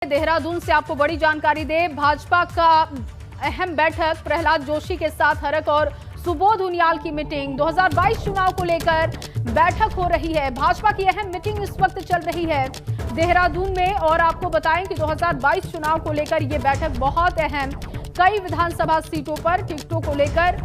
देहरादून से आपको बड़ी जानकारी दे। भाजपा का अहम बैठक, प्रहलाद जोशी के साथ हरक और सुबोध उनियाल की मीटिंग। 2022 चुनाव को लेकर बैठक हो रही है। भाजपा की अहम मीटिंग इस वक्त चल रही है देहरादून में और आपको बताएं कि 2022 चुनाव को लेकर यह बैठक बहुत अहम। कई विधानसभा सीटों पर टिकटों को लेकर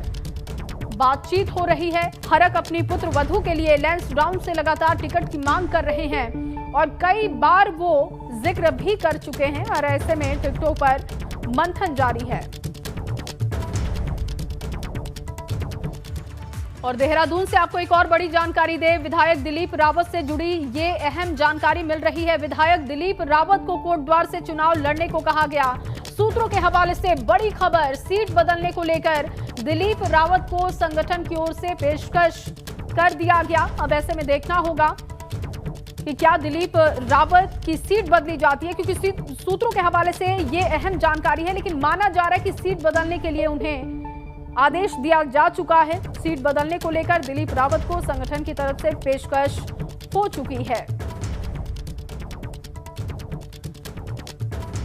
बातचीत हो रही है। हरक अपनी पुत्र वधू के लिए लैंसडाउन से लगातार टिकट की मांग कर रहे हैं और कई बार वो जिक्र भी कर चुके हैं और ऐसे में टिकटों पर मंथन जारी है। और देहरादून से आपको एक और बड़ी जानकारी दे। विधायक दिलीप रावत से जुड़ी ये अहम जानकारी मिल रही है। विधायक दिलीप रावत को कोटद्वार से चुनाव लड़ने को कहा गया। सूत्रों के हवाले से बड़ी खबर, सीट बदलने को लेकर दिलीप रावत को संगठन की ओर से पेशकश कर दिया गया। अब ऐसे में देखना होगा कि क्या दिलीप रावत की सीट बदली जाती है, क्योंकि सूत्रों के हवाले से ये अहम जानकारी है। लेकिन माना जा रहा है कि सीट बदलने के लिए उन्हें आदेश दिया जा चुका है। सीट बदलने को लेकर दिलीप रावत को संगठन की तरफ से पेशकश हो चुकी है।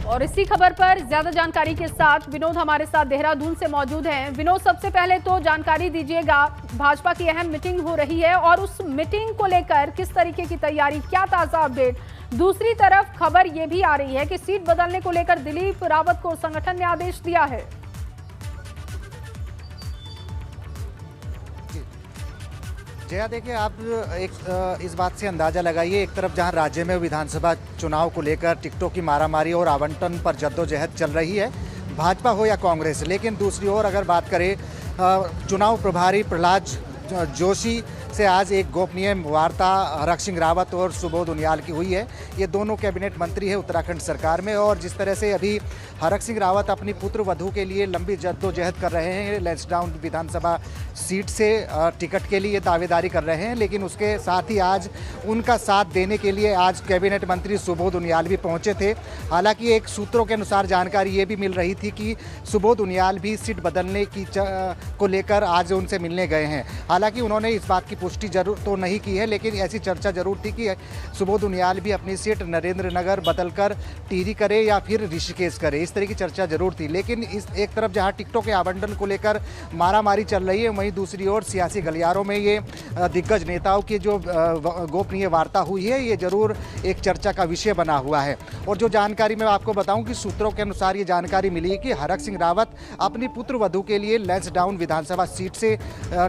और इसी खबर पर ज्यादा जानकारी के साथ विनोद हमारे साथ देहरादून से मौजूद हैं। विनोद, सबसे पहले तो जानकारी दीजिएगा, भाजपा की अहम मीटिंग हो रही है और उस मीटिंग को लेकर किस तरीके की तैयारी, क्या ताजा अपडेट? दूसरी तरफ खबर यह भी आ रही है कि सीट बदलने को लेकर दिलीप रावत को संगठन ने आदेश दिया है। जया, देखिए, आप इस बात से अंदाज़ा लगाइए, एक तरफ जहां राज्य में विधानसभा चुनाव को लेकर टिकटों की मारामारी और आवंटन पर जद्दोजहद चल रही है, भाजपा हो या कांग्रेस, लेकिन दूसरी ओर अगर बात करें चुनाव प्रभारी प्रहलाद जोशी से आज एक गोपनीय वार्ता हरक सिंह रावत और सुबोध उनियाल की हुई है। ये दोनों कैबिनेट मंत्री है उत्तराखंड सरकार में और जिस तरह से अभी हरक सिंह रावत अपनी पुत्र वधू के लिए लंबी जद्दोजहद कर रहे हैं, लैंसडाउन विधानसभा सीट से टिकट के लिए दावेदारी कर रहे हैं, लेकिन उसके साथ ही आज उनका साथ देने के लिए आज कैबिनेट मंत्री सुबोध उनियाल भी पहुंचे थे। हालांकि एक सूत्रों के अनुसार जानकारी ये भी मिल रही थी कि सुबोध उनियाल भी सीट बदलने की को लेकर आज उनसे मिलने गए हैं। हालांकि उन्होंने इस बात की पुष्टि जरूर तो नहीं की है, लेकिन ऐसी चर्चा जरूर थी कि सुबोध उनियाल भी अपनी सीट नरेंद्र नगर बदलकर टिहरी करे या फिर ऋषिकेश करे, इस तरह की चर्चा जरूर थी। लेकिन इस एक तरफ जहां टिकटों के आवंटन को लेकर मारामारी चल रही है, वहीं दूसरी ओर सियासी गलियारों में ये दिग्गज नेताओं की जो गोपनीय वार्ता हुई है, ये जरूर एक चर्चा का विषय बना हुआ है। और जो जानकारी मैं आपको बताऊं कि सूत्रों के अनुसार ये जानकारी मिली कि हरक सिंह रावत अपनी पुत्र वधू के लिए लैंसडाउन विधानसभा सीट से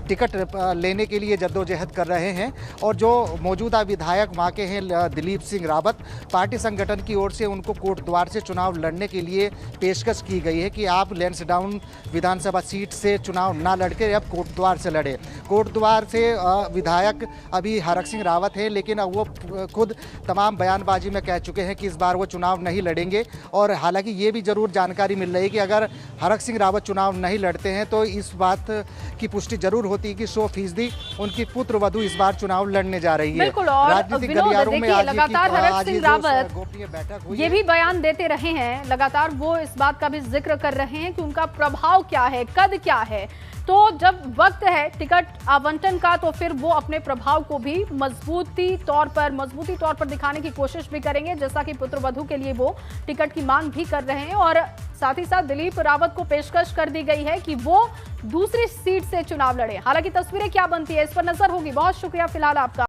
टिकट लेने के लिए जद्दोजहद कर रहे हैं और जो मौजूदा विधायक वहाँ के हैं दिलीप सिंह रावत, पार्टी संगठन की ओर से उनको कोटद्वार से चुनाव लड़ने के लिए पेशकश की गई है कि आप लैंसडाउन विधानसभा सीट से चुनाव ना लड़के अब कोटद्वार से लड़े। कोटद्वार से विधायक अभी हरक सिंह रावत हैं, लेकिन अब वो खुद तमाम बयानबाजी में कह चुके हैं कि इस बार वो चुनाव नहीं लड़ेंगे। और हालांकि ये भी जरूर जानकारी मिल रही है कि अगर हरक सिंह रावत चुनाव नहीं लड़ते हैं तो इस बात की पुष्टि जरूर होती है कि 100% उनकी पुत्र वधू इस बार चुनाव लड़ने जा रही है। बिल्कुल, और राजनीतिक गलियारों में आज लगातार हरक सिंह रावत गोपनीय बैठक हुई, ये भी बयान देते रहे हैं, लगातार वो इस बात का भी जिक्र कर रहे हैं कि उनका प्रभाव क्या है, कद क्या है। तो जब वक्त है टिकट आवंटन का तो फिर वो अपने प्रभाव को भी मजबूती तौर पर दिखाने की कोशिश भी करेंगे, जैसा कि पुत्र वधू के लिए वो टिकट की मांग भी कर रहे हैं। और साथ ही साथ दिलीप रावत को पेशकश कर दी गई है कि वो दूसरी सीट से चुनाव लड़े। हालांकि तस्वीरें क्या बनती है इस पर नजर होगी। बहुत शुक्रिया फिलहाल आपका।